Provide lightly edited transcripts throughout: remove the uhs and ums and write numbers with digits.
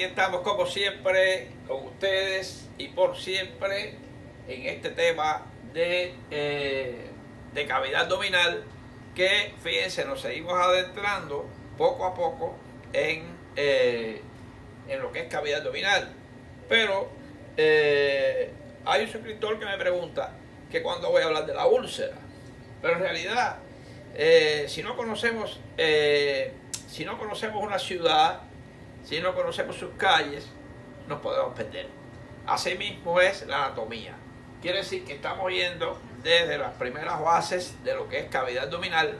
aquí estamos como siempre con ustedes y por siempre en este tema de cavidad abdominal que, fíjense, nos seguimos adentrando poco a poco en lo que es cavidad abdominal. Pero hay un suscriptor que me pregunta que cuándo voy a hablar de la úlcera. Pero en realidad, si no conocemos una ciudad, si no conocemos sus calles, nos podemos perder. Asimismo es la anatomía. Quiere decir que estamos yendo desde las primeras bases de lo que es cavidad abdominal,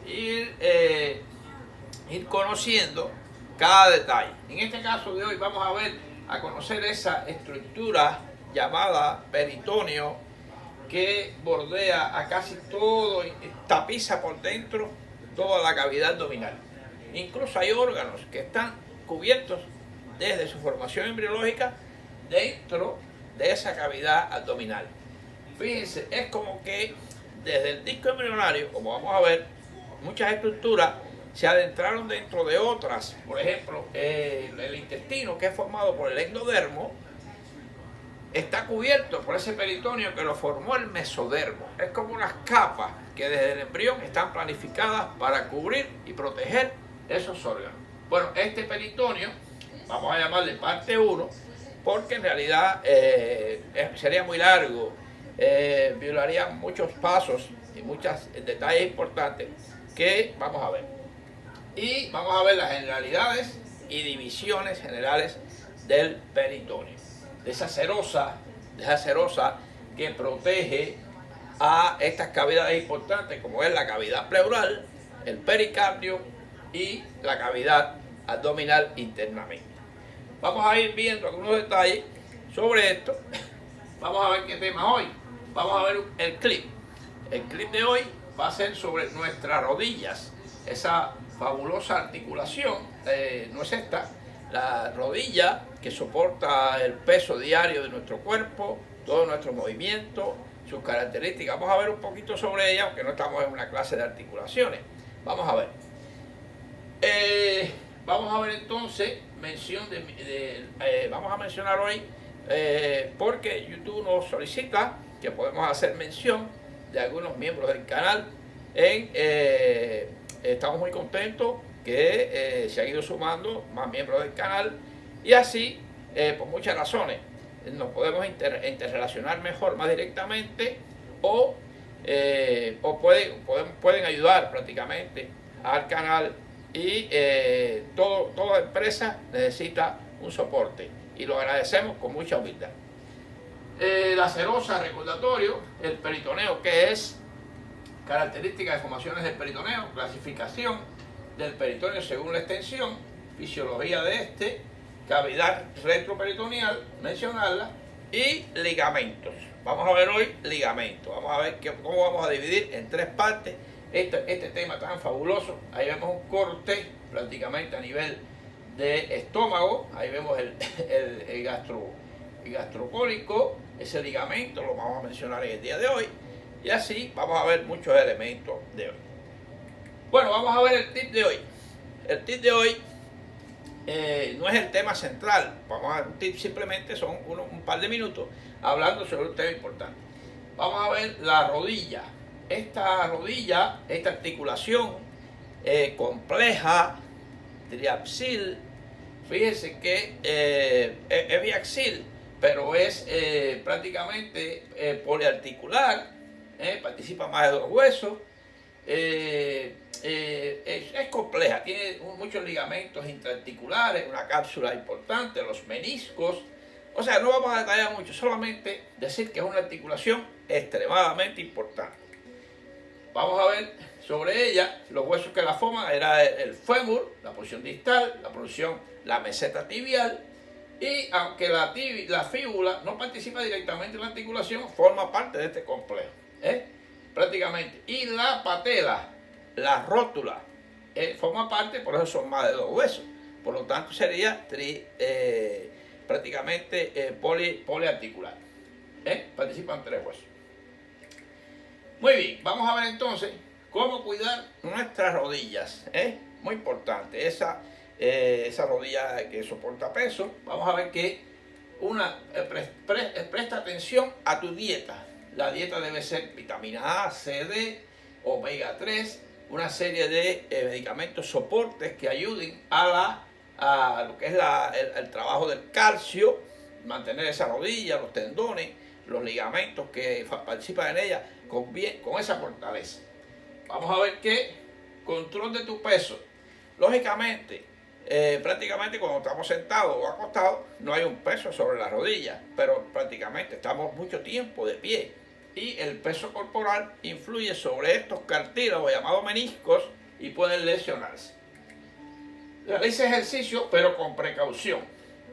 ir conociendo cada detalle. En este caso de hoy vamos a conocer esa estructura llamada peritoneo que bordea a casi todo, tapiza por dentro toda la cavidad abdominal. Incluso hay órganos que están cubiertos desde su formación embriológica dentro de esa cavidad abdominal. Fíjense, es como que desde el disco embrionario, como vamos a ver, muchas estructuras se adentraron dentro de otras. Por ejemplo, el intestino, que es formado por el endodermo, está cubierto por ese peritoneo que lo formó el mesodermo. Es como unas capas que desde el embrión están planificadas para cubrir y proteger esos órganos. Bueno, este peritoneo, vamos a llamarle parte 1, porque en realidad sería muy largo, violaría muchos pasos y muchos detalles importantes que vamos a ver. Y vamos a ver las generalidades y divisiones generales del peritoneo. De esa serosa que protege a estas cavidades importantes, como es la cavidad pleural, el pericardio y la cavidad abdominal internamente. Vamos a ir viendo algunos detalles sobre esto. Vamos a ver qué tema hoy. Vamos a ver el clip. El clip de hoy va a ser sobre nuestras rodillas, esa fabulosa articulación, no es esta, la rodilla que soporta el peso diario de nuestro cuerpo, todo nuestro movimiento, sus características. Vamos a ver un poquito sobre ella, aunque no estamos en una clase de articulaciones. Vamos a ver. Vamos a ver entonces vamos a mencionar hoy, porque YouTube nos solicita que podemos hacer mención de algunos miembros del canal. Estamos muy contentos que se han ido sumando más miembros del canal y así, por muchas razones, nos podemos interrelacionar mejor, más directamente, o pueden ayudar prácticamente al canal. Y toda empresa necesita un soporte y lo agradecemos con mucha humildad. La serosa, recordatorio, el peritoneo, que es características de formaciones del peritoneo, clasificación del peritoneo según la extensión, fisiología de este, cavidad retroperitoneal, mencionarla, y ligamentos. Vamos a ver hoy ligamentos. Vamos a ver cómo vamos a dividir en 3 partes este tema tan fabuloso. Ahí vemos un corte prácticamente a nivel de estómago. Ahí vemos el gastrocólico, ese ligamento lo vamos a mencionar en el día de hoy. Y así vamos a ver muchos elementos de hoy. Bueno, vamos a ver el tip de hoy. El tip de hoy no es el tema central. Vamos a ver un tip, simplemente son un par de minutos hablando sobre un tema importante. Vamos a ver la rodilla. Esta rodilla, esta articulación compleja, triapsil, fíjense que es biaxil, pero es prácticamente poliarticular, participa más de 2 huesos, es compleja, tiene muchos ligamentos intraarticulares, una cápsula importante, los meniscos. O sea, no vamos a detallar mucho, solamente decir que es una articulación extremadamente importante. Vamos a ver sobre ella. Los huesos que la forman era el fémur, la porción distal, la meseta tibial, y aunque la fíbula no participa directamente en la articulación, forma parte de este complejo, prácticamente. Y la patela, la rótula, forma parte, por eso son más de 2 huesos. Por lo tanto sería prácticamente poliarticular. Participan 3 huesos. Muy bien, vamos a ver entonces cómo cuidar nuestras rodillas. Muy importante, esa esa rodilla que soporta peso. Vamos a ver que presta atención a tu dieta. La dieta debe ser vitamina A, C, D, omega 3, una serie de medicamentos soportes que ayuden a lo que es el trabajo del calcio, mantener esa rodilla, los tendones, los ligamentos que participan en ella con esa fortaleza. Vamos a ver que control de tu peso. Lógicamente, prácticamente cuando estamos sentados o acostados no hay un peso sobre la rodilla, pero prácticamente estamos mucho tiempo de pie y el peso corporal influye sobre estos cartílagos llamados meniscos y pueden lesionarse. Realice ejercicio pero con precaución.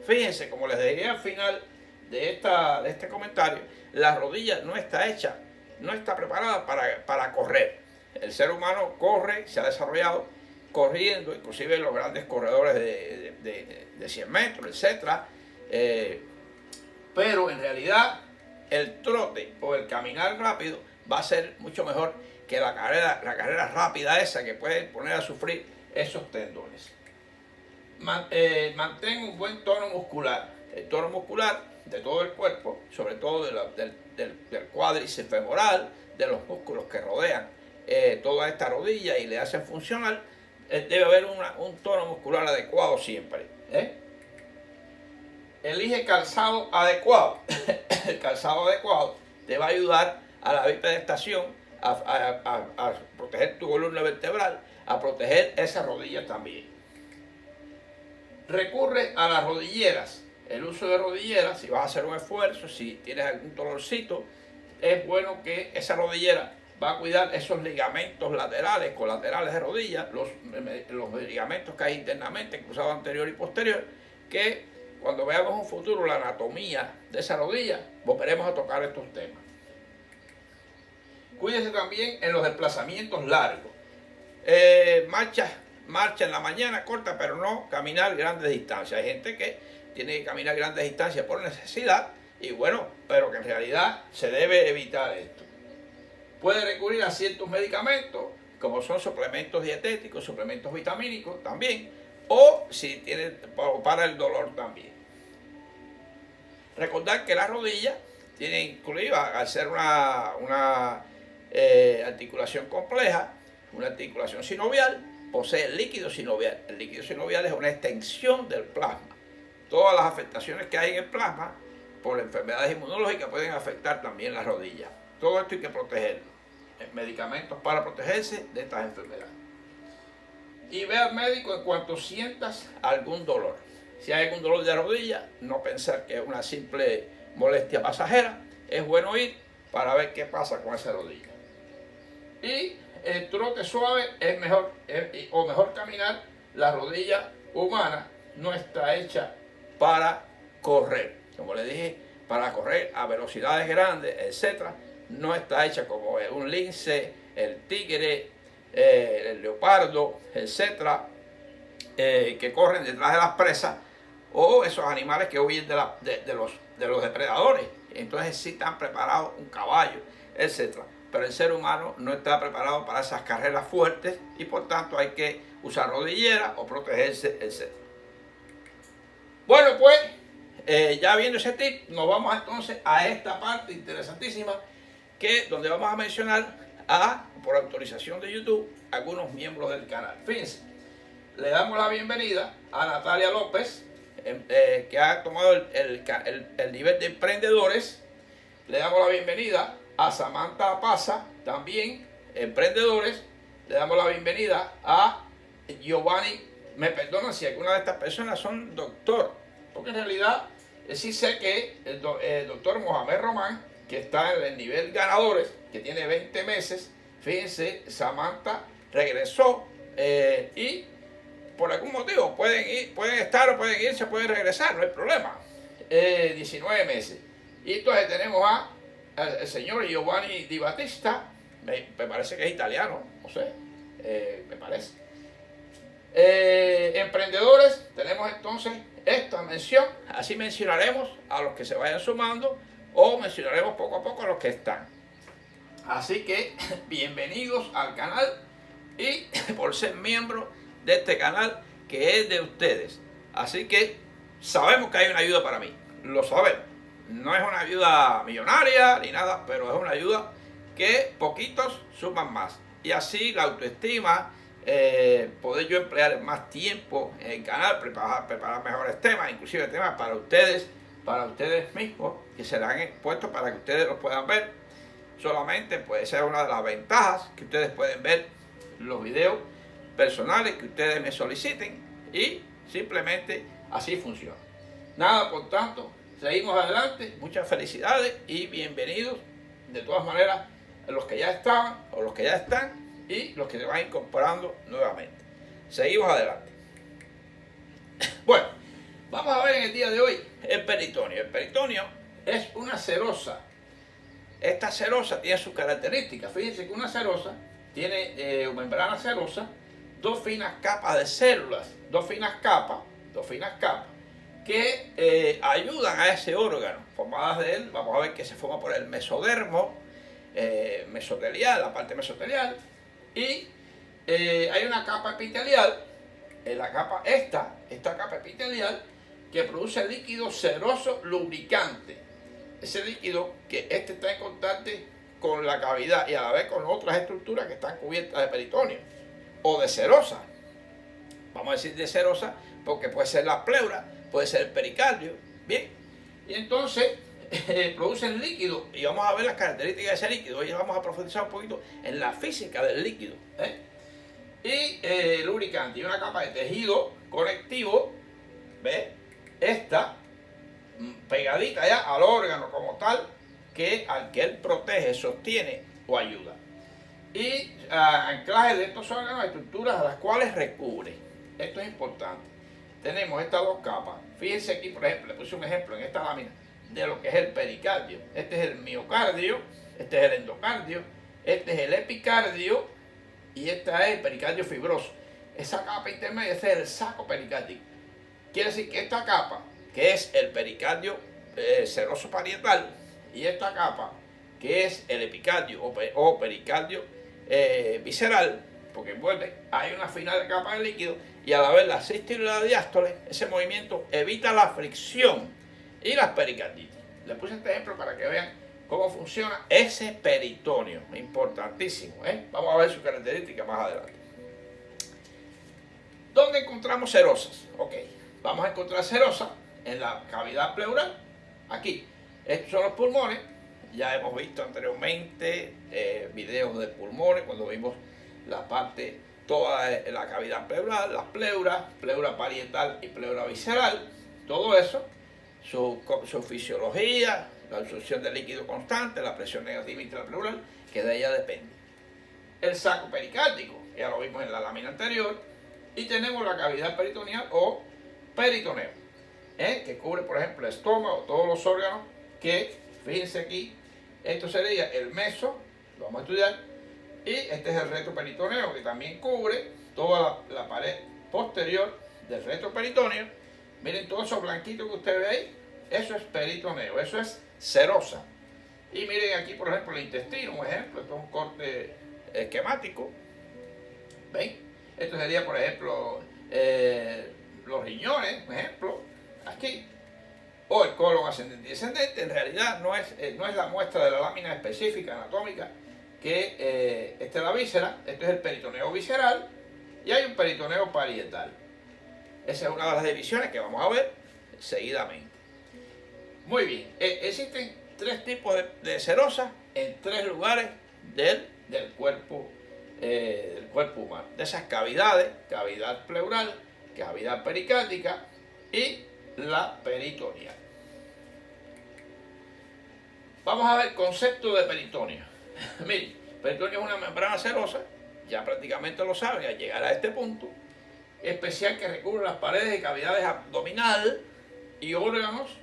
Fíjense, como les dije al final de este comentario, la rodilla no está preparada para correr. El ser humano corre, se ha desarrollado corriendo, inclusive los grandes corredores de 100 metros, etc. Pero en realidad el trote o el caminar rápido va a ser mucho mejor que la carrera rápida esa que puede poner a sufrir esos tendones. Mantén un buen tono muscular. El tono muscular de todo el cuerpo, sobre todo del cuádriceps femoral, de los músculos que rodean toda esta rodilla y le hacen funcionar, debe haber un tono muscular adecuado siempre. Elige calzado adecuado. El calzado adecuado te va a ayudar a la bipedestación, a proteger tu columna vertebral, a proteger esa rodilla también. Recurre a las rodilleras. El uso de rodilleras, si vas a hacer un esfuerzo, si tienes algún dolorcito, es bueno que esa rodillera va a cuidar esos ligamentos laterales, colaterales de rodilla, los ligamentos que hay internamente, cruzado anterior y posterior, que cuando veamos en un futuro la anatomía de esa rodilla, volveremos a tocar estos temas. Cuídese también en los desplazamientos largos. Marcha en la mañana corta, pero no caminar grandes distancias. Hay gente que tiene que caminar grandes distancias por necesidad y bueno, pero que en realidad se debe evitar esto. Puede recurrir a ciertos medicamentos, como son suplementos dietéticos, suplementos vitamínicos también, o si tiene para el dolor también. Recordar que la rodilla tiene incluida, al ser una articulación compleja, una articulación sinovial, posee el líquido sinovial. El líquido sinovial es una extensión del plasma. Todas las afectaciones que hay en el plasma por enfermedades inmunológicas pueden afectar también las rodillas. Todo esto hay que protegerlo. Medicamentos para protegerse de estas enfermedades. Y ve al médico en cuanto sientas algún dolor. Si hay algún dolor de rodilla, no pensar que es una simple molestia pasajera. Es bueno ir para ver qué pasa con esa rodilla. Y el trote suave es mejor, o mejor caminar. La rodilla humana no está hecha para correr. Como les dije, para correr a velocidades grandes, etc. No está hecha como un lince, el tigre, el leopardo, etc. Que corren detrás de las presas o esos animales que huyen de los depredadores. Entonces sí están preparados un caballo, etc. Pero el ser humano no está preparado para esas carreras fuertes y por tanto hay que usar rodilleras o protegerse, etc. Bueno, pues ya viendo ese tip, nos vamos entonces a esta parte interesantísima donde vamos a mencionar por autorización de YouTube, algunos miembros del canal. Fíjense, le damos la bienvenida a Natalia López, que ha tomado el nivel de emprendedores. Le damos la bienvenida a Samantha Paza, también emprendedores. Le damos la bienvenida a Giovanni. Me perdonan si alguna de estas personas son doctor, porque en realidad sí sé que el doctor Mohamed Román, que está en el nivel ganadores, que tiene 20 meses, fíjense, Samantha regresó y por algún motivo pueden estar o pueden irse, pueden regresar, no hay problema. 19 meses. Y entonces tenemos al señor Giovanni Di Battista, me parece que es italiano, no sé, me parece. Emprendedores, tenemos entonces esta mención, así mencionaremos a los que se vayan sumando o mencionaremos poco a poco a los que están. Así que bienvenidos al canal y por ser miembro de este canal que es de ustedes. Así que sabemos que hay una ayuda para mí, lo sabemos. No es una ayuda millonaria ni nada, pero es una ayuda que poquitos suman más. Y así la autoestima, poder yo emplear más tiempo en el canal, preparar mejores temas, inclusive temas para ustedes mismos, que serán expuestos para que ustedes los puedan ver. Solamente pues esa es una de las ventajas, que ustedes pueden ver los videos personales que ustedes me soliciten y simplemente así funciona. Nada, por tanto, seguimos adelante. Muchas felicidades y bienvenidos de todas maneras a los que ya estaban o los que ya están y los que se van incorporando nuevamente. Seguimos adelante. Bueno, vamos a ver en el día de hoy el peritoneo. El peritoneo es una serosa. Esta serosa tiene sus características. Fíjense que una serosa tiene membrana serosa, dos finas capas de células, dos finas capas que ayudan a ese órgano, formadas de él. Vamos a ver que se forma por el mesodermo, mesotelial, la parte mesotelial, y hay una capa epitelial, esta capa epitelial, que produce líquido seroso lubricante. Ese líquido que está en contacto con la cavidad y a la vez con otras estructuras que están cubiertas de peritoneo o de serosa. Vamos a decir de serosa porque puede ser la pleura, puede ser el pericardio. Bien, y entonces producen líquido y vamos a ver las características de ese líquido. Hoy vamos a profundizar un poquito en la física del líquido. Y lubricante y una capa de tejido conectivo, ¿ves? Esta pegadita ya al órgano como tal, al que él protege, sostiene o ayuda. Y anclaje de estos órganos a estructuras a las cuales recubre. Esto es importante. Tenemos estas dos capas. Fíjense aquí, por ejemplo, le puse un ejemplo en esta lámina de lo que es el pericardio. Este es el miocardio, este es el endocardio, este es el epicardio y este es el pericardio fibroso. Esa capa intermedia, este es el saco pericárdico. Quiere decir que esta capa, que es el pericardio seroso parietal, y esta capa, que es el epicardio o pericardio visceral, porque envuelve, hay una final capa de líquido, y a la vez la sístole y la diástole, ese movimiento evita la fricción y las pericarditis. Les puse este ejemplo para que vean cómo funciona ese peritoneo, importantísimo. Vamos a ver sus características más adelante. ¿Dónde encontramos serosas? Ok, vamos a encontrar serosas en la cavidad pleural, aquí. Estos son los pulmones. Ya hemos visto anteriormente videos de pulmones cuando vimos la parte, toda la cavidad pleural, las pleuras, pleura parietal y pleura visceral, todo eso, su fisiología, la absorción de líquido constante, la presión negativa intrapleural, que de ella depende. El saco pericárdico, ya lo vimos en la lámina anterior, y tenemos la cavidad peritoneal o peritoneo, que cubre, por ejemplo, el estómago, todos los órganos, que, fíjense aquí, esto sería el meso, lo vamos a estudiar, y este es el retroperitoneo, que también cubre toda la pared posterior del retroperitoneo. Miren todo eso blanquito que usted ve ahí, eso es peritoneo, eso es serosa. Y miren aquí, por ejemplo, el intestino, un ejemplo, esto es un corte esquemático. ¿Ven? Esto sería, por ejemplo, los riñones, un ejemplo, aquí. O el colon ascendente y descendente. En realidad no es la muestra de la lámina específica anatómica que esta es la víscera. Esto es el peritoneo visceral y hay un peritoneo parietal. Esa es una de las divisiones que vamos a ver seguidamente. Muy bien, existen tres tipos de serosa en tres lugares del cuerpo humano. De esas cavidades: cavidad pleural, cavidad pericárdica y la peritoneal. Vamos a ver el concepto de peritoneo. Miren, peritoneo es una membrana serosa, ya prácticamente lo saben al llegar a este punto, especial que recubre las paredes de cavidades abdominal y órganos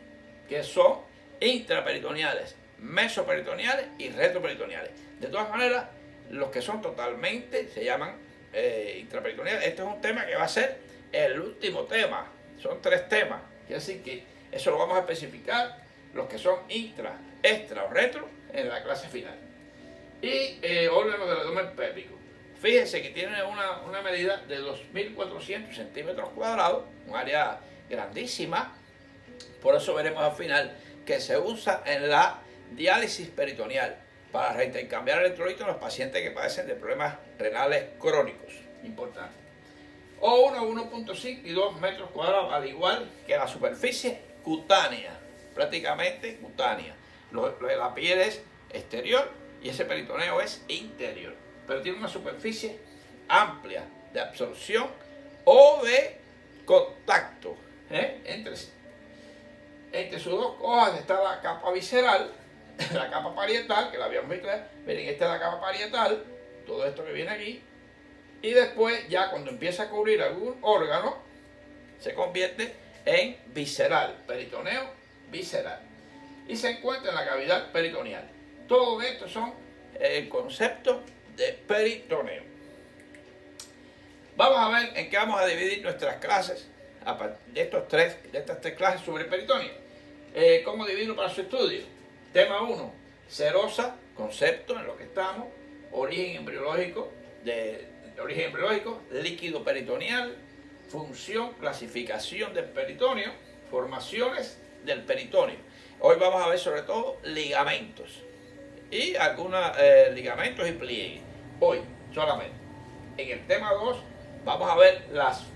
que son intraperitoneales, mesoperitoneales y retroperitoneales. De todas maneras, los que son totalmente se llaman intraperitoneales. Este es un tema que va a ser el último tema. Son tres temas. Quiere decir que eso lo vamos a especificar, los que son intra, extra o retro, en la clase final. Y órganos del abdomen pélvico. Fíjense que tiene una medida de 2.400 centímetros cuadrados, un área grandísima. Por eso veremos al final que se usa en la diálisis peritoneal para reintercambiar electrolitos en los pacientes que padecen de problemas renales crónicos. Importante. O 1.5 y 2 metros cuadrados, al igual que la superficie cutánea, prácticamente cutánea. La piel es exterior y ese peritoneo es interior, pero tiene una superficie amplia de absorción o de contacto entre sí. Entre sus dos hojas está la capa visceral, la capa parietal, que la habíamos visto. Miren, esta es la capa parietal, todo esto que viene aquí. Y después, ya cuando empieza a cubrir algún órgano, se convierte en visceral, peritoneo visceral. Y se encuentra en la cavidad peritoneal. Todo esto son el concepto de peritoneo. Vamos a ver en qué vamos a dividir nuestras clases de estas tres clases sobre el peritoneo. ¿Cómo dividirlo para su estudio? Tema 1, serosa, concepto en lo que estamos, origen embriológico, líquido peritoneal, función, clasificación del peritoneo, formaciones del peritoneo. Hoy vamos a ver sobre todo ligamentos y algunos ligamentos y pliegues. Hoy solamente. En el tema 2 vamos a ver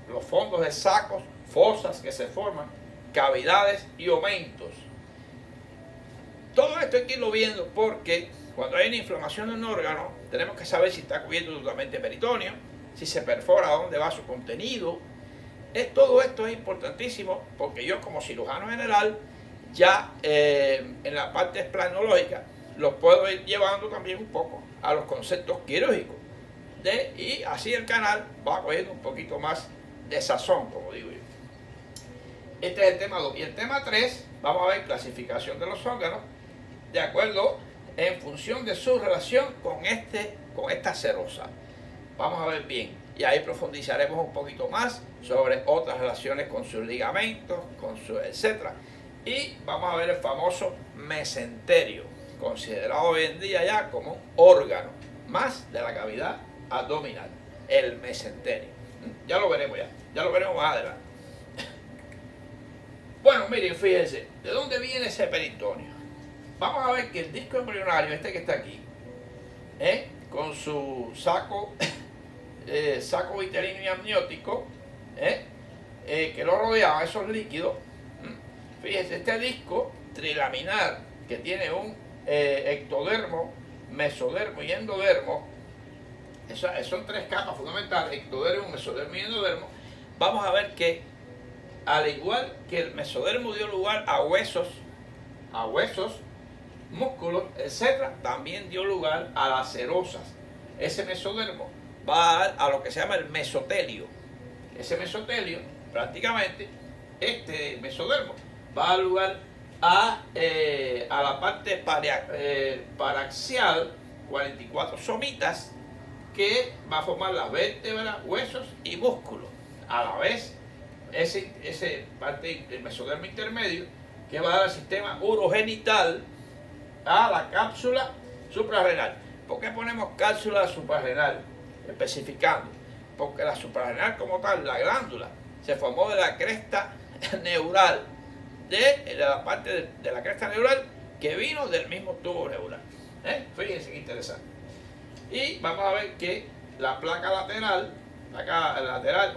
los fondos de sacos, fosas que se forman, cavidades y aumentos. Todo esto hay que irlo viendo porque cuando hay una inflamación en un órgano tenemos que saber si está cubierto totalmente peritoneo, si se perfora, a dónde va su contenido. Todo esto es importantísimo porque yo como cirujano general ya en la parte esplanológica los puedo ir llevando también un poco a los conceptos quirúrgicos y así el canal va cogiendo un poquito más de sazón, como digo yo. Este es el tema 2. Y el tema 3, vamos a ver clasificación de los órganos de acuerdo en función de su relación con esta serosa. Vamos a ver bien. Y ahí profundizaremos un poquito más sobre otras relaciones con sus ligamentos, etc. Y vamos a ver el famoso mesenterio, considerado hoy en día ya como un órgano más de la cavidad abdominal, el mesenterio. Ya lo veremos ya lo veremos más adelante. Bueno, miren, fíjense, ¿de dónde viene ese peritoneo? Vamos a ver que el disco embrionario, este que está aquí, con su saco vitelino y amniótico, que lo rodeaba, esos líquidos. Fíjense, este disco trilaminar que tiene un ectodermo, mesodermo y endodermo, son tres capas fundamentales, ectodermo, mesodermo y endodermo. Vamos a ver que al igual que el mesodermo dio lugar a huesos, músculos, etc., también dio lugar a las serosas. Ese mesodermo va a lo que se llama el mesotelio. Ese mesotelio, prácticamente, este mesodermo va a dar lugar a la parte paraxial, 44 somitas, que va a formar las vértebras, huesos y músculos. A la vez, ese parte del mesodermo intermedio, que va a dar al sistema urogenital, a la cápsula suprarrenal. ¿Por qué ponemos cápsula suprarrenal? Especificando. Porque la suprarrenal como tal, la glándula, se formó de la cresta neural, de la parte de la cresta neural que vino del mismo tubo neural. Fíjense qué interesante. Y vamos a ver que la placa lateral, placa lateral,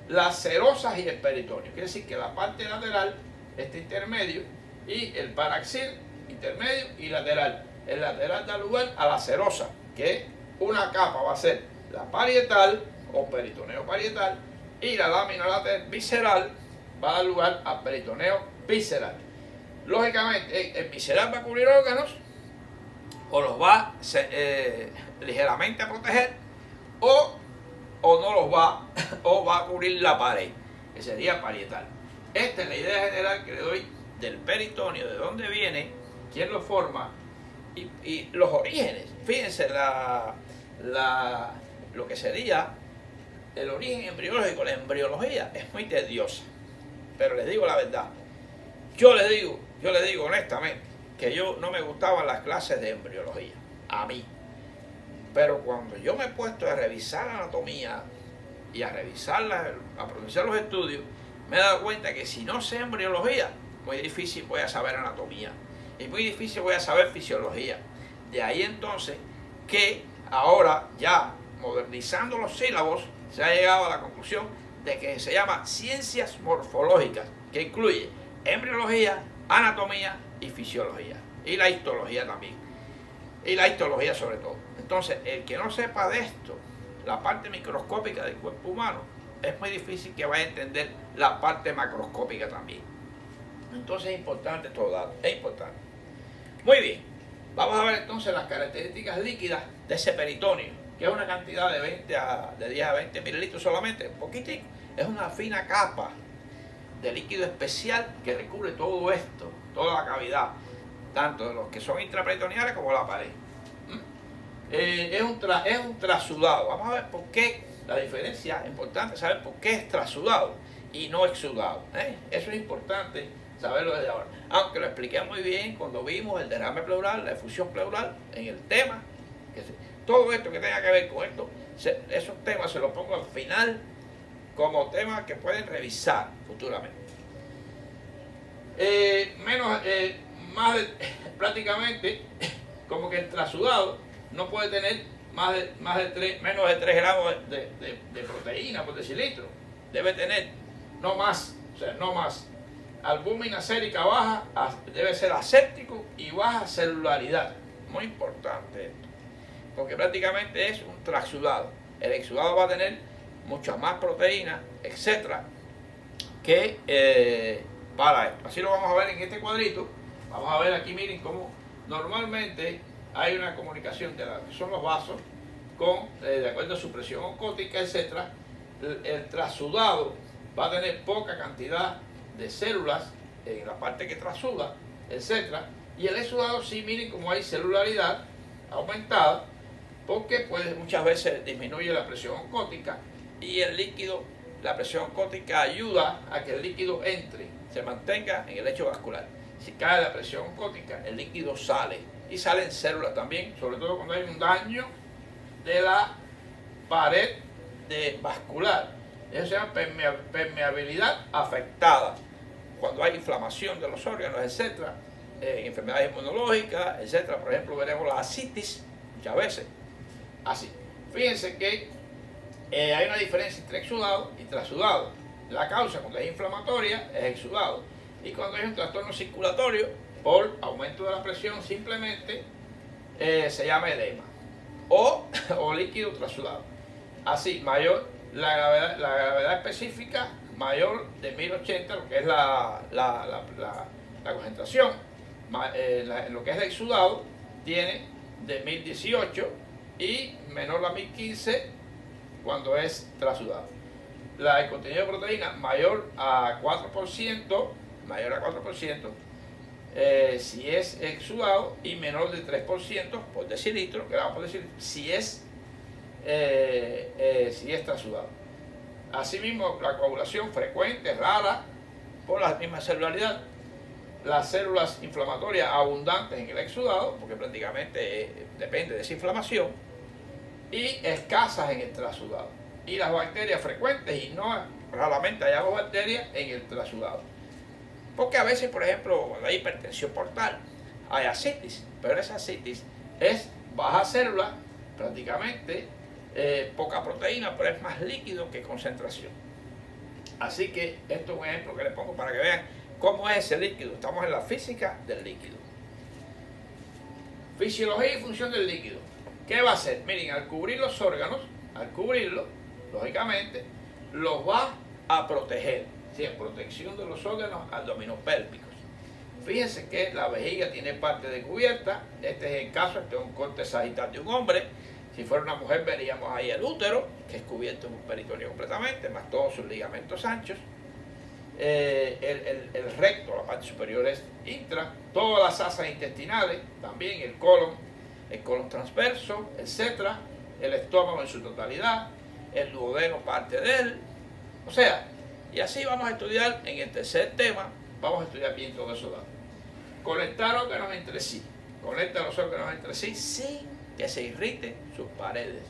las serosas y el peritoneo. Quiere decir que la parte lateral, este intermedio, y el paraxil, intermedio y lateral. El lateral da lugar a la serosa, que una capa va a ser la parietal o peritoneo parietal, y la lámina lateral visceral va a dar lugar al peritoneo visceral. Lógicamente, el visceral va a cubrir órganos, o los va ligeramente a proteger, o no los va, o va a cubrir la pared, que sería parietal. Esta es la idea general que le doy del peritoneo, de dónde viene, quién lo forma y los orígenes. Fíjense lo que sería el origen embriológico, la embriología es muy tediosa, pero les digo la verdad. Yo le digo honestamente que yo no me gustaban las clases de embriología, a mí. Pero cuando yo me he puesto a revisar la anatomía y a a pronunciar los estudios, me he dado cuenta que si no sé embriología, muy difícil voy a saber anatomía y muy difícil voy a saber fisiología. De ahí entonces que ahora ya modernizando los sílabos se ha llegado a la conclusión de que se llama ciencias morfológicas, que incluye embriología, anatomía y fisiología, y la histología también, y la histología sobre todo. Entonces, el que no sepa de esto, la parte microscópica del cuerpo humano, es muy difícil que vaya a entender la parte macroscópica también. Entonces es importante todo dato, es importante. Muy bien, vamos a ver entonces las características líquidas de ese peritoneo, que es una cantidad de 10 a 20 mililitros solamente, un poquitico. Es una fina capa de líquido especial que recubre todo esto, toda la cavidad, tanto de los que son intraperitoneales como la pared. Es un trasudado. Vamos a ver por qué la diferencia. Es importante saber por qué es trasudado y no exudado. Eso es importante saberlo desde ahora. Aunque lo expliqué muy bien cuando vimos el derrame pleural, la efusión pleural, en el tema. Todo esto que tenga que ver con esto, esos temas se los pongo al final como temas que pueden revisar futuramente. Prácticamente, como que el trasudado no puede tener menos de 3 gramos de proteína por decilitro. Debe tener no más, albúmina sérica baja, debe ser aséptico y baja celularidad. Muy importante esto, porque prácticamente es un trasudado. El exudado va a tener mucha más proteína, etcétera, que para esto. Así lo vamos a ver en este cuadrito. Vamos a ver aquí, miren cómo normalmente hay una comunicación de lo que son los vasos con, de acuerdo a su presión oncótica, etcétera. El trasudado va a tener poca cantidad de células en la parte que trasuda, etcétera. Y el exudado sí, miren cómo hay celularidad aumentada, porque pues muchas veces disminuye la presión oncótica y el líquido, la presión oncótica ayuda a que el líquido entre, se mantenga en el lecho vascular. Si cae la presión oncótica, el líquido sale y salen células también, sobre todo cuando hay un daño de la pared vascular. Eso se llama permeabilidad afectada. Cuando hay inflamación de los órganos, etcétera, enfermedades inmunológicas, etcétera. Por ejemplo, veremos la ascitis muchas veces. Así. Fíjense que hay una diferencia entre exudado y trasudado. La causa cuando es inflamatoria es exudado. Y cuando hay un trastorno circulatorio por aumento de la presión, simplemente se llama edema o líquido trasudado. Así, mayor la gravedad específica, mayor de 1080, lo que es la concentración. En lo que es el exudado, tiene de 1018 y menor a 1015 cuando es trasudado. El contenido de proteína mayor a 4%, si es exudado, y menor de 3% por decilitro, gramos por decilitro, si es trasudado. Asimismo, la coagulación frecuente, rara, por la misma celularidad. Las células inflamatorias abundantes en el exudado, porque prácticamente depende de esa inflamación, y escasas en el trasudado. Y las bacterias frecuentes, y no raramente hay bacterias en el trasudado. Porque a veces, por ejemplo, cuando hay hipertensión portal, hay ascitis, pero esa ascitis es baja célula, prácticamente poca proteína, pero es más líquido que concentración. Así que esto es un ejemplo que les pongo para que vean cómo es ese líquido. Estamos en la física del líquido. Fisiología y función del líquido. ¿Qué va a hacer? Miren, al cubrir los órganos, al cubrirlos, lógicamente, los va a proteger. Sí, en protección de los órganos abdominopélvicos. Fíjense que la vejiga tiene parte de cubierta. Este es el caso, este es un corte sagital de un hombre. Si fuera una mujer veríamos ahí el útero, que es cubierto en un peritoneo completamente, más todos sus ligamentos anchos. El recto, la parte superior es intra, todas las asas intestinales, también el colon transverso, etcétera, el estómago en su totalidad, el duodeno parte de él, o sea, y así vamos a estudiar en el tercer tema, vamos a estudiar bien todo eso. Conectar órganos entre sí, conecta los órganos entre sí sin que se irriten sus paredes.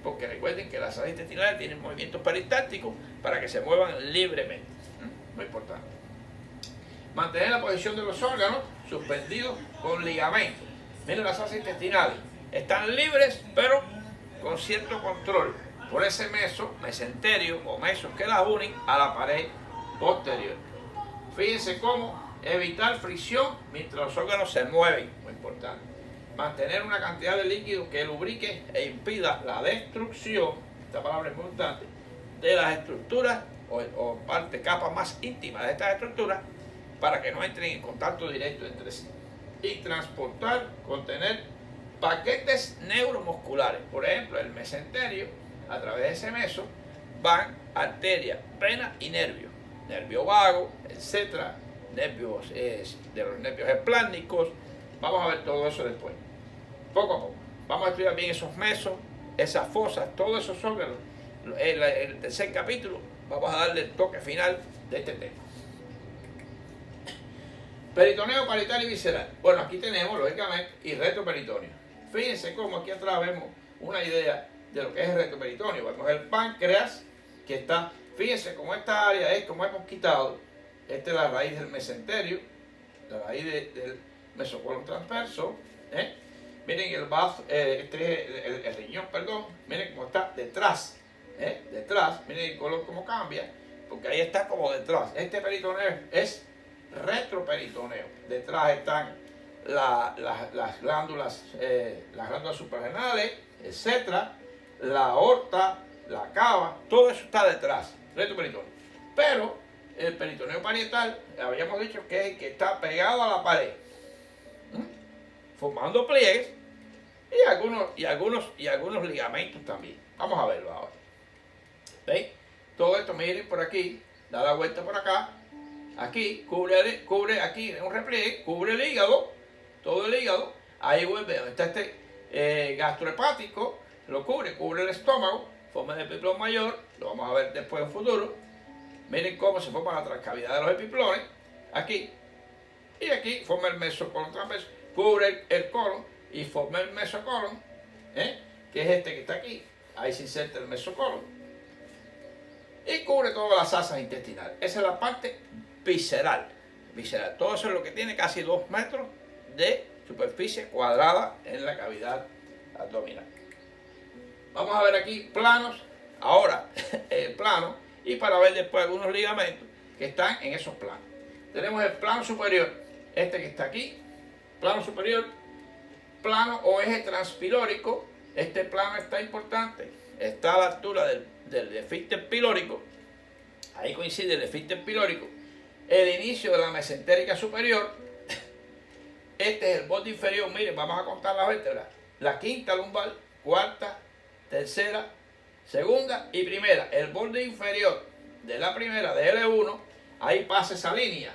Porque recuerden que las sales intestinales tienen movimientos peristácticos para que se muevan libremente. Muy importante. Mantener la posición de los órganos suspendidos con ligamentos. Miren, las sales intestinales están libres, pero con cierto control por ese mesenterio o mesos que las unen a la pared posterior. Fíjense cómo evitar fricción mientras los órganos se mueven, muy importante. Mantener una cantidad de líquido que lubrique e impida la destrucción, esta palabra es muy importante, de las estructuras o parte, capas más íntimas de estas estructuras para que no entren en contacto directo entre sí. Y transportar, contener paquetes neuromusculares, por ejemplo, el mesenterio, a través de ese meso van arterias, venas y nervios, nervio vago, etcétera, nervios de los nervios esplánicos. Vamos a ver todo eso después, poco a poco. Vamos a estudiar bien esos mesos, esas fosas, todos esos órganos. En el tercer capítulo vamos a darle el toque final de este tema. Peritoneo, parietal y visceral. Bueno, aquí tenemos, lógicamente, y retroperitoneo. Fíjense cómo aquí atrás vemos una idea de lo que es el retroperitoneo. Vemos el páncreas, que está, fíjense cómo esta área es, como hemos quitado, esta es la raíz del mesenterio, la raíz del mesocolon transverso, miren el vaso, el riñón, perdón, miren cómo está detrás, detrás, miren el color cómo cambia, porque ahí está como detrás. Este peritoneo es retroperitoneo. Detrás están las glándulas suprarrenales, etcétera, la aorta, la cava, todo eso está detrás, retroperitoneo. Pero el peritoneo parietal, habíamos dicho que es el que está pegado a la pared, formando pliegues y algunos ligamentos también. Vamos a verlo ahora. ¿Veis? Todo esto, miren por aquí, da la vuelta por acá, aquí, cubre aquí un repliegue, cubre el hígado, todo el hígado, ahí vuelve donde está este gastrohepático, lo cubre el estómago, forma el epiplón mayor, lo vamos a ver después en futuro. Miren cómo se forma la transcavidad de los epiplones, aquí, y aquí forma el mesocolon transverso, cubre el colon y forma el mesocolon, que es este que está aquí, ahí se inserta el mesocolon, y cubre todas las asas intestinales. Esa es la parte visceral. Todo eso es lo que tiene casi 2 metros de superficie cuadrada en la cavidad abdominal. Vamos a ver aquí planos, ahora el plano, y para ver después algunos ligamentos que están en esos planos. Tenemos el plano superior, este que está aquí, plano superior, plano o eje transpilórico. Este plano está importante, está a la altura del esfínter pilórico, ahí coincide el esfínter pilórico, el inicio de la mesentérica superior. Este es el borde inferior, miren, vamos a contar las vértebras, la quinta lumbar, cuarta, tercera, segunda y primera. El borde inferior de la primera, de L1, ahí pasa esa línea,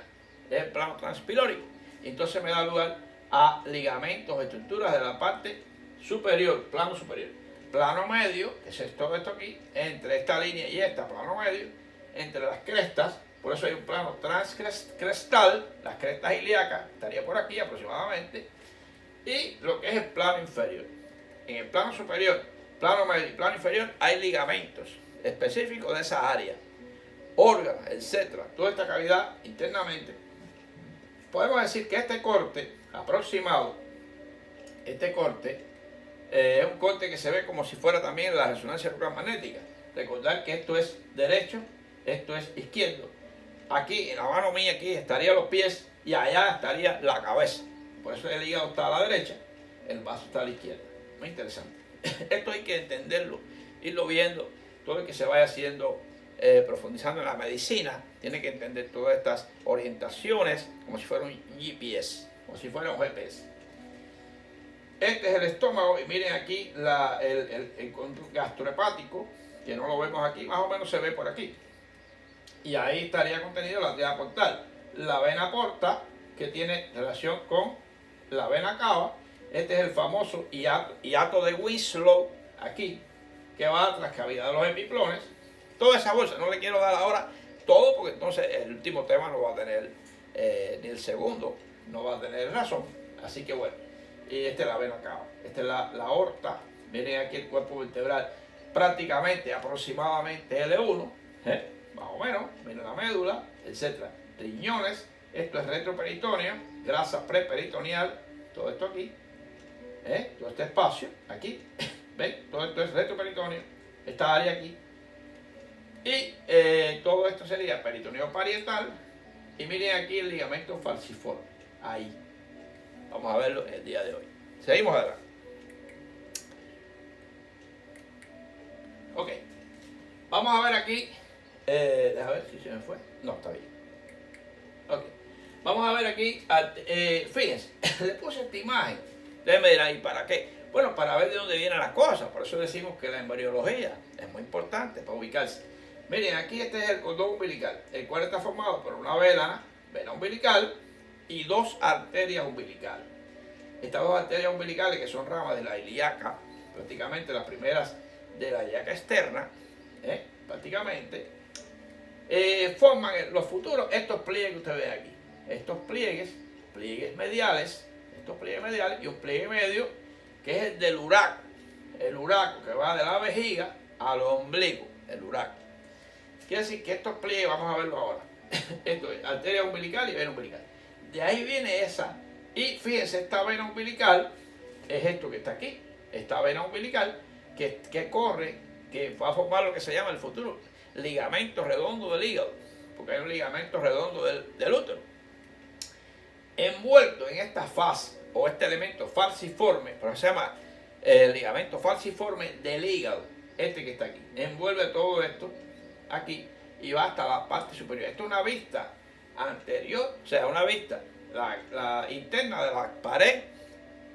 del plano transpilórico, y entonces me da lugar a ligamentos, estructuras de la parte superior, plano superior. Plano medio, que es todo esto aquí, entre esta línea y esta, plano medio, entre las crestas, por eso hay un plano transcrestal, las crestas ilíacas, estaría por aquí aproximadamente, y lo que es el plano inferior. En el plano superior, plano medio y plano inferior hay ligamentos específicos de esa área, órganos, etcétera, toda esta cavidad internamente. Podemos decir que este corte aproximado, es un corte que se ve como si fuera también la resonancia magnética. Recordar que esto es derecho, esto es izquierdo. Aquí, en la mano mía, aquí estarían los pies y allá estaría la cabeza. Por eso el hígado está a la derecha, el vaso está a la izquierda. Muy interesante. Esto hay que entenderlo, irlo viendo. Todo el que se vaya haciendo, profundizando en la medicina, tiene que entender todas estas orientaciones como si fuera un GPS, como si fuera un GPS. Este es el estómago y miren aquí el gastrohepático, que no lo vemos aquí, más o menos se ve por aquí. Y ahí estaría contenido la arteria portal, la vena porta, que tiene relación con la vena cava. Este es el famoso hiato de Winslow, aquí, que va a la transcavidad de los epiplones. Toda esa bolsa, no le quiero dar ahora todo, porque entonces el último tema no va a tener, ni el segundo, no va a tener razón. Así que bueno, y esta es la vena cava. Esta es la aorta. Miren aquí el cuerpo vertebral, prácticamente, aproximadamente L1, más o menos. Miren la médula, etcétera. Riñones, esto es retroperitoneo, grasa preperitoneal, todo esto aquí, todo este espacio aquí, ¿ven? Todo esto es retroperitoneo, esta área aquí. Y todo esto sería peritoneo parietal. Y miren aquí el ligamento falciforme, ahí. Vamos a verlo el día de hoy. Seguimos adelante. Ok, vamos a ver aquí, déjame ver si se me fue, no, está bien. Ok, vamos a ver aquí, fíjense, le puse esta imagen, ustedes me dirán, ¿y para qué? Bueno, para ver de dónde vienen las cosas, por eso decimos que la embriología es muy importante para ubicarse. Miren, aquí este es el cordón umbilical, el cual está formado por una vena umbilical y dos arterias umbilicales. Estas dos arterias umbilicales, que son ramas de la ilíaca, prácticamente las primeras de la ilíaca externa, prácticamente, forman los futuros, estos pliegues que usted ve aquí. Estos pliegues mediales, y un pliegue medio, que es el del uraco. El uraco que va de la vejiga al ombligo, el uraco. Quiere decir que estos pliegues, vamos a verlo ahora, esto es arteria umbilical y vena umbilical. De ahí viene esa, y fíjense, esta vena umbilical es esto que está aquí, esta vena umbilical que corre, que va a formar lo que se llama el futuro ligamento redondo del hígado, porque hay un ligamento redondo del útero. Envuelto en esta fase, o este elemento falciforme, pero se llama el ligamento falciforme del hígado, este que está aquí, envuelve todo esto aquí y va hasta la parte superior. Esto es una vista anterior, o sea, una vista, la interna de la pared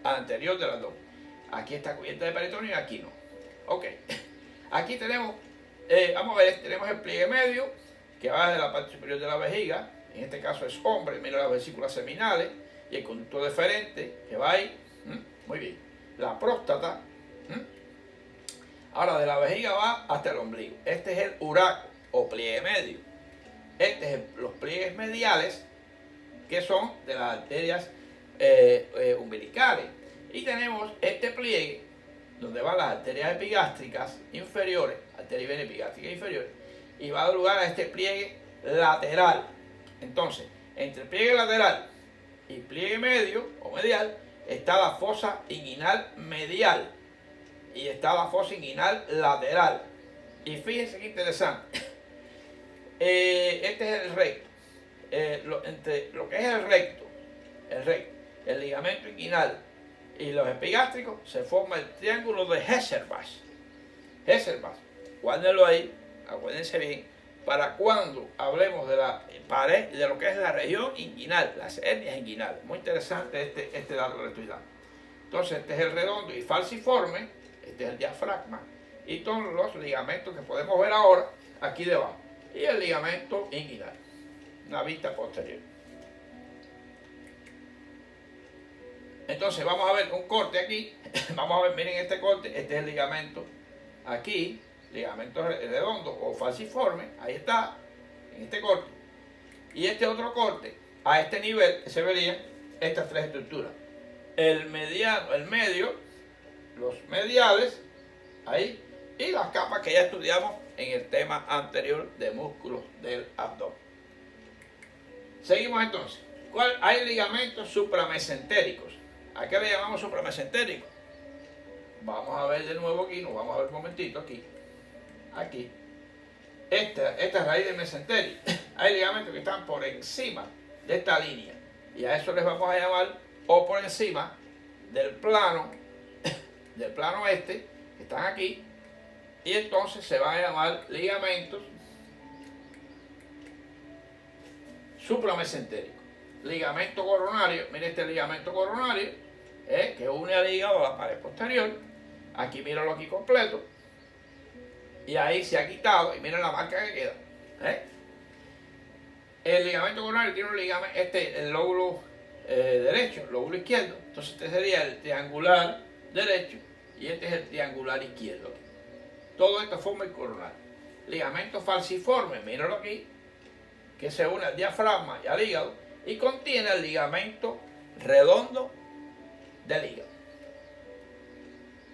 anterior del abdomen. Aquí está cubierta de peritoneo y aquí no. Ok, aquí tenemos, vamos a ver, tenemos el pliegue medio que va de la parte superior de la vejiga, en este caso es hombre, mira las vesículas seminales y el conducto deferente que va ahí, muy bien, la próstata, ahora de la vejiga va hasta el ombligo. Este es el uraco o pliegue medio. Este es los pliegues mediales, que son de las arterias umbilicales. Y tenemos este pliegue donde van las arterias epigástricas inferiores, arteria y vena epigásтрicas inferiores, y va a dar lugar a este pliegue lateral. Entonces, entre el pliegue lateral y pliegue medio o medial está la fosa inguinal medial y está la fosa inguinal lateral. Y fíjense qué interesante. Este es el recto. Entre lo que es el recto, el ligamento inguinal y los epigástricos, se forma el triángulo de Hesselbach. Guárdenlo ahí, acuérdense bien, para cuando hablemos de la pared, de lo que es la región inguinal, las hernias inguinales. Muy interesante este dato que le estoy dando. Entonces, este es el redondo y falciforme, este es el diafragma, y todos los ligamentos que podemos ver ahora aquí debajo. Y el ligamento inguinal, una vista posterior. Entonces vamos a ver un corte aquí, vamos a ver, miren este corte, este es el ligamento aquí, ligamento redondo o falciforme, ahí está, en este corte. Y este otro corte, a este nivel, se verían estas tres estructuras. El mediano, el medio, los mediales, ahí, y las capas que ya estudiamos en el tema anterior de músculos del abdomen. Seguimos entonces. Hay ligamentos supramesentéricos. ¿A qué le llamamos supramesentérico? Vamos a ver de nuevo aquí, nos vamos a ver un momentito aquí. Aquí. Esta raíz del mesenterio. Hay ligamentos que están por encima de esta línea. Y a eso les vamos a llamar, o por encima del plano este, que están aquí. Y entonces se van a llamar ligamentos supramesentéricos. Ligamento coronario, miren este ligamento coronario, que une al hígado a la pared posterior. Aquí míralo aquí completo. Y ahí se ha quitado, y miren la marca que queda. El ligamento coronario tiene un ligamento, el lóbulo derecho, el lóbulo izquierdo. Entonces este sería el triangular derecho y este es el triangular izquierdo. Todo esto forma el coronario. Ligamento falciforme, míralo aquí, que se une al diafragma y al hígado y contiene el ligamento redondo del hígado.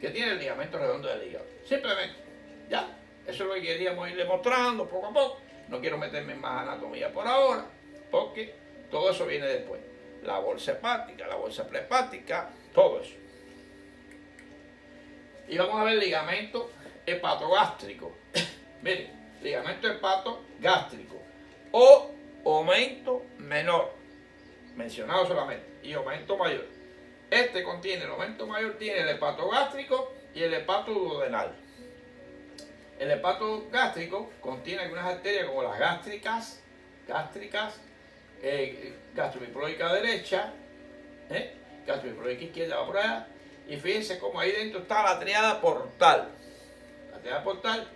¿Qué tiene el ligamento redondo del hígado? Simplemente, ya, eso es lo que queríamos irle mostrando poco a poco. No quiero meterme en más anatomía por ahora, porque todo eso viene después. La bolsa hepática, la bolsa prehepática, todo eso. Y vamos a ver el ligamento hepatogástrico. Miren, ligamento hepatogástrico o aumento menor, mencionado solamente, y aumento mayor. Este contiene, el aumento mayor tiene el hepatogástrico y el hepatoduodenal. El hepatogástrico contiene algunas arterias como las gástricas, gastromiploica derecha, gastromiploica izquierda va por allá, y fíjense cómo ahí dentro está la triada portal. La triada portal,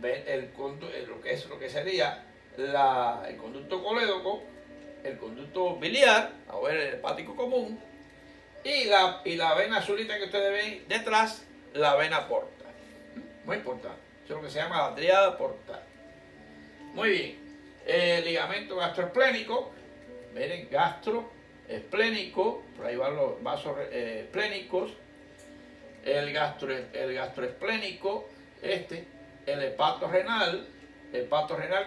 lo que sería el conducto colédoco, el conducto biliar, a ver el hepático común, y la vena azulita que ustedes ven detrás, la vena porta. Muy importante. Eso es lo que se llama la triada portal. Muy bien. El ligamento gastroesplénico, miren, gastroesplénico, por ahí van los vasos esplénicos. El gastroesplénico, el hepatorrenal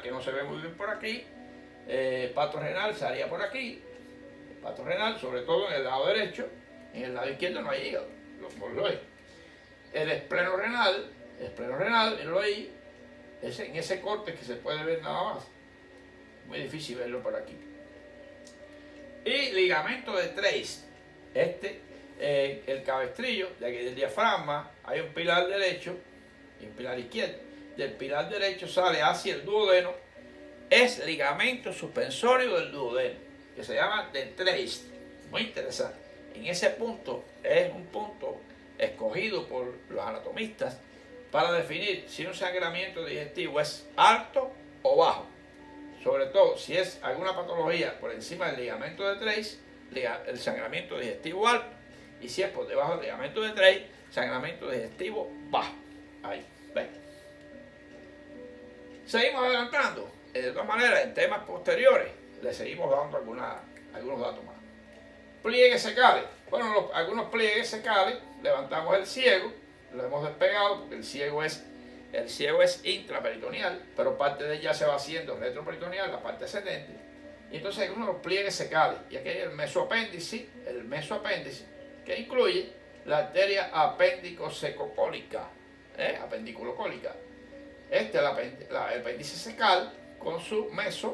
que no se ve muy bien por aquí. Hepatorrenal salía por aquí. Hepatorrenal, sobre todo en el lado derecho. En el lado izquierdo no hay hígado, lo hay. El esplenorenal, mírenlo ahí, en ese corte que se puede ver nada más. Muy difícil verlo por aquí. Y ligamento de Treis, el cabestrillo, de aquí del diafragma, hay un pilar derecho y un pilar izquierdo. Del pilar derecho sale hacia el duodeno, es ligamento suspensorio del duodeno, que se llama de Treis. Muy interesante. En ese punto es un punto escogido por los anatomistas para definir si un sangramiento digestivo es alto o bajo. Sobre todo si es alguna patología por encima del ligamento de Treis, el sangramiento digestivo alto, y si es por debajo del ligamento de Treis, sangramiento digestivo bajo. Ahí, ven. Seguimos adelantando. De todas maneras, en temas posteriores le seguimos dando algunos datos más. Pliegues secales. Bueno, algunos pliegues secales, levantamos el ciego, lo hemos despegado porque el ciego es intraperitoneal, pero parte de ella se va haciendo retroperitoneal, la parte ascendente. Y entonces hay unos pliegues secales. Y aquí hay el mesoapéndice, que incluye la arteria apendicosecocólica, apendiculocólica. Es el apéndice secal con su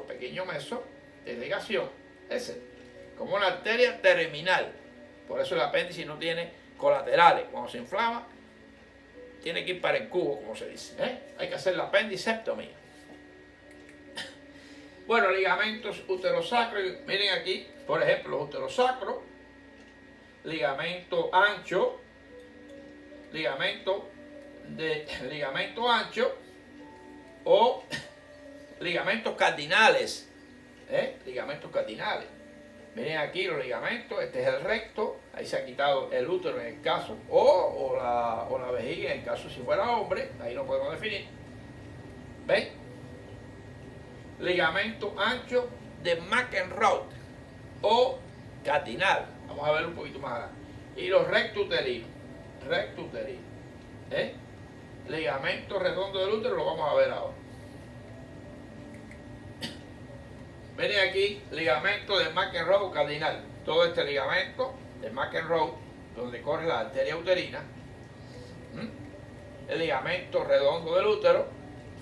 pequeño meso de irrigación, como una arteria terminal. Por eso el apéndice no tiene colaterales. Cuando se inflama, tiene que ir para el cubo, como se dice. Hay que hacer la apendicectomía. Bueno, ligamentos uterosacros, miren aquí, por ejemplo, los uterosacros, ligamento ancho o ligamentos cardinales. Ligamentos cardinales. Miren aquí los ligamentos, este es el recto, ahí se ha quitado el útero en el caso, o la vejiga en el caso si fuera hombre, ahí no podemos definir. ¿Ven? Ligamento ancho de McEnroe o cardinal, vamos a ver un poquito más adelante. Y los rectuterinos, ligamento redondo del útero lo vamos a ver ahora. Miren aquí, ligamento de McEnroe cardinal. Todo este ligamento de McEnroe, donde corre la arteria uterina. El ligamento redondo del útero.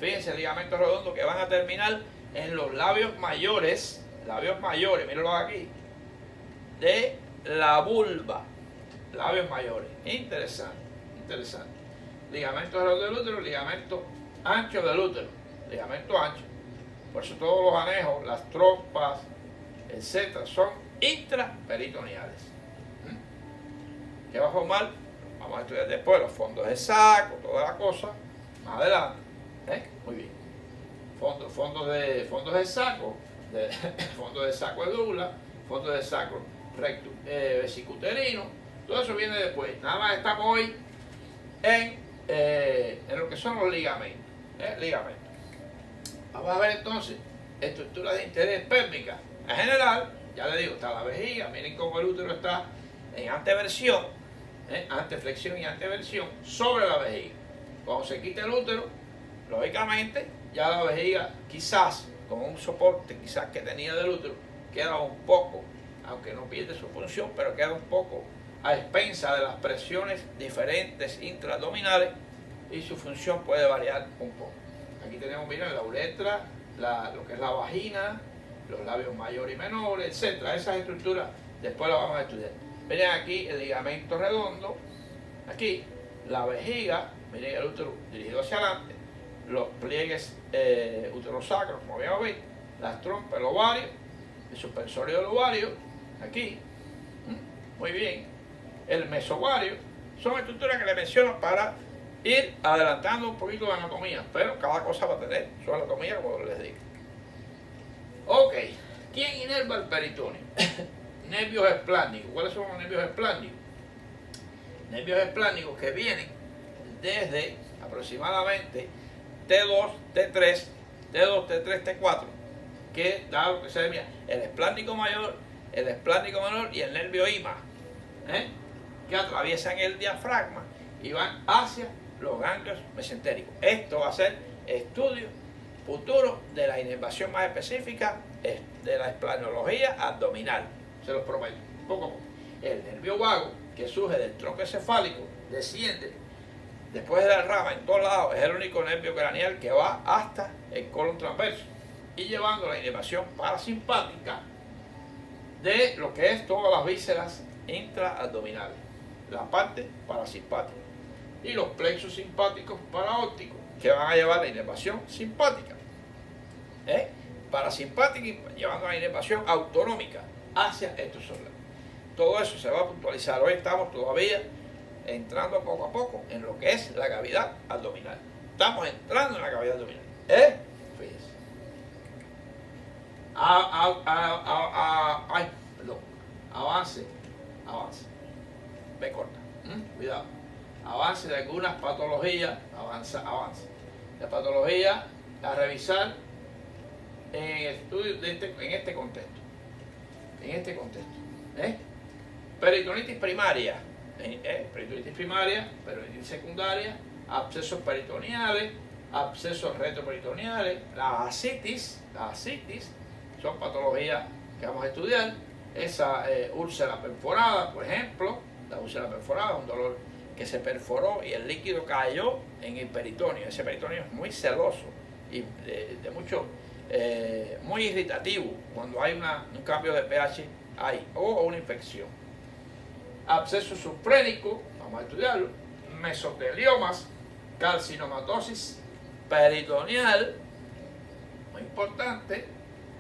Fíjense, el ligamento redondo que van a terminar en los labios mayores, mírenlo aquí, de la vulva. Labios mayores. Interesante. Ligamento redondo del útero, ligamento ancho del útero. Ligamento ancho. Por eso todos los anejos, las trompas, etcétera, son intraperitoneales. ¿Qué va a formar? Vamos a estudiar después los fondos de saco, toda la cosa, más adelante. Muy bien. Fondos de saco, fondos de saco de dula, fondos de saco vesicuterino, todo eso viene después. Nada más estamos hoy en lo que son los ligamentos. Vamos a ver entonces estructuras de interés pélvica. En general, ya les digo, está la vejiga, miren cómo el útero está en anteversión, anteflexión y anteversión sobre la vejiga. Cuando se quita el útero, lógicamente ya la vejiga quizás con un soporte quizás que tenía del útero queda un poco, aunque no pierde su función, pero queda un poco a expensa de las presiones diferentes intraabdominales y su función puede variar un poco. Aquí tenemos, miren, la uretra, lo que es la vagina, los labios mayores y menores, etc. Esas estructuras después las vamos a estudiar. Miren aquí el ligamento redondo, aquí la vejiga, miren el útero dirigido hacia adelante, los pliegues uterosacros, como habíamos visto, las trompas, el ovario, el suspensorio del ovario, aquí, muy bien, el mesovario, son estructuras que le menciono para ir adelantando un poquito de anatomía, pero cada cosa va a tener su anatomía, como les digo. Ok, ¿quién inerva el peritoneo? Nervios esplánicos. ¿Cuáles son los nervios esplánicos? Nervios esplánicos que vienen desde aproximadamente T2, T3, T2, T3, T4, que da lo que se llama el esplánico mayor, el esplánico menor y el nervio ima, que atraviesan el diafragma y van hacia los ganglios mesentéricos. Esto va a ser estudio futuro de la inervación más específica de la esplanología abdominal, se los prometo, poco a poco. El nervio vago, que surge del tronco encefálico, desciende después de la rama en todos lados, es el único nervio craneal que va hasta el colon transverso y llevando la inervación parasimpática de lo que es todas las vísceras intraabdominales, la parte parasimpática, y los plexos simpáticos paraópticos que van a llevar la inervación simpática, parasimpática y llevando la inervación autonómica hacia estos órganos. Todo eso se va a puntualizar. Hoy estamos todavía entrando poco a poco en lo que es la cavidad abdominal. Estamos entrando en la cavidad abdominal. Fíjense. Ay, perdón. Avance. Me corta. Cuidado. Avance de algunas patologías. Avance. La patología a revisar en el estudio en este contexto. Peritonitis primaria. Peritonitis primaria, peritonitis secundaria, abscesos peritoneales, abscesos retroperitoneales, la ascitis son patologías que vamos a estudiar. Esa úlcera perforada, por ejemplo, la úlcera perforada, un dolor que se perforó y el líquido cayó en el peritoneo. Ese peritoneo es muy celoso y de mucho, muy irritativo cuando hay un cambio de pH ahí, o una infección. Absceso subprénico, vamos a estudiarlo, mesoteliomas, carcinomatosis peritoneal, muy importante,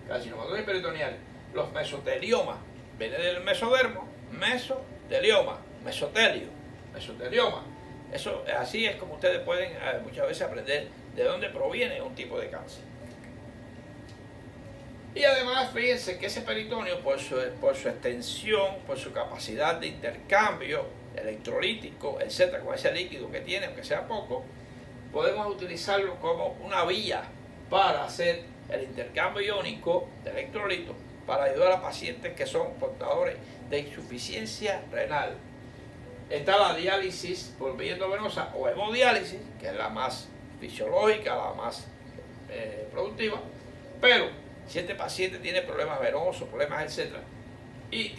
carcinomatosis peritoneal. Los mesoteliomas, viene del mesodermo, mesotelioma, mesotelioma. Eso, así es como ustedes pueden muchas veces aprender de dónde proviene un tipo de cáncer. Y además, fíjense que ese peritoneo, por su extensión, por su capacidad de intercambio electrolítico, etcétera, con ese líquido que tiene, aunque sea poco, podemos utilizarlo como una vía para hacer el intercambio iónico de electrolitos para ayudar a pacientes que son portadores de insuficiencia renal. Está la diálisis por vía endovenosa o hemodiálisis, que es la más fisiológica, la más productiva, pero si este paciente tiene problemas venosos, problemas, etcétera, y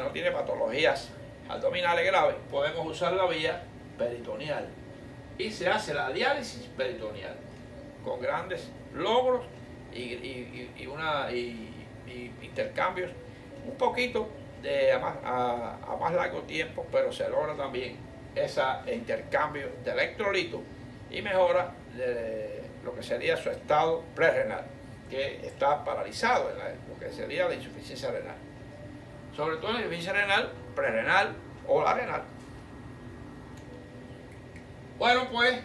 no tiene patologías abdominales graves, podemos usar la vía peritoneal y se hace la diálisis peritoneal con grandes logros y intercambios un poquito a más largo tiempo, pero se logra también ese intercambio de electrolitos y mejora de lo que sería su estado prerrenal, que está paralizado en lo que sería la insuficiencia renal, sobre todo la insuficiencia renal, prerrenal o la renal. Bueno, pues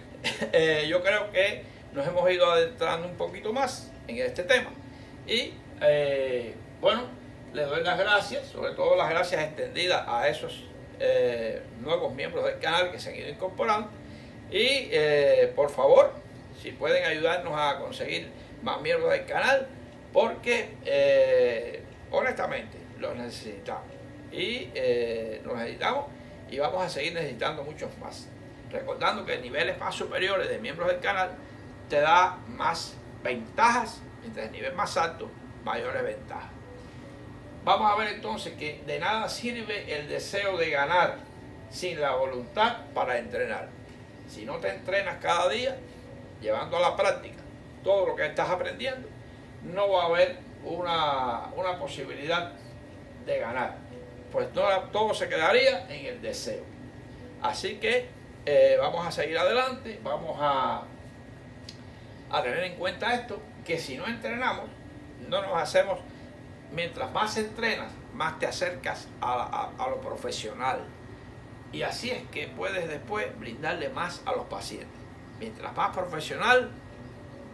yo creo que nos hemos ido adentrando un poquito más en este tema y bueno, les doy las gracias, sobre todo las gracias extendidas a esos nuevos miembros del canal que se han ido incorporando y por favor, si pueden ayudarnos a conseguir más miembros del canal, porque honestamente los necesitamos. y los necesitamos y vamos a seguir necesitando muchos más. Recordando que niveles más superiores de miembros del canal te da más ventajas, mientras el nivel más alto, mayores ventajas. Vamos a ver entonces que de nada sirve el deseo de ganar sin la voluntad para entrenar. Si no te entrenas cada día, llevando a la práctica todo lo que estás aprendiendo, no va a haber una posibilidad de ganar. Pues todo se quedaría en el deseo. Así que vamos a seguir adelante, vamos a tener en cuenta esto, que si no entrenamos, no nos hacemos, mientras más entrenas, más te acercas a lo profesional. Y así es que puedes después brindarle más a los pacientes. Mientras más profesional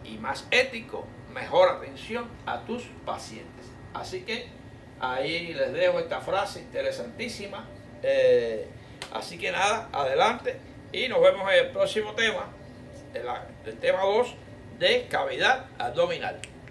y más ético, mejor atención a tus pacientes. Así que ahí les dejo esta frase interesantísima. Así que nada, adelante y nos vemos en el próximo tema, el tema 2 de cavidad abdominal.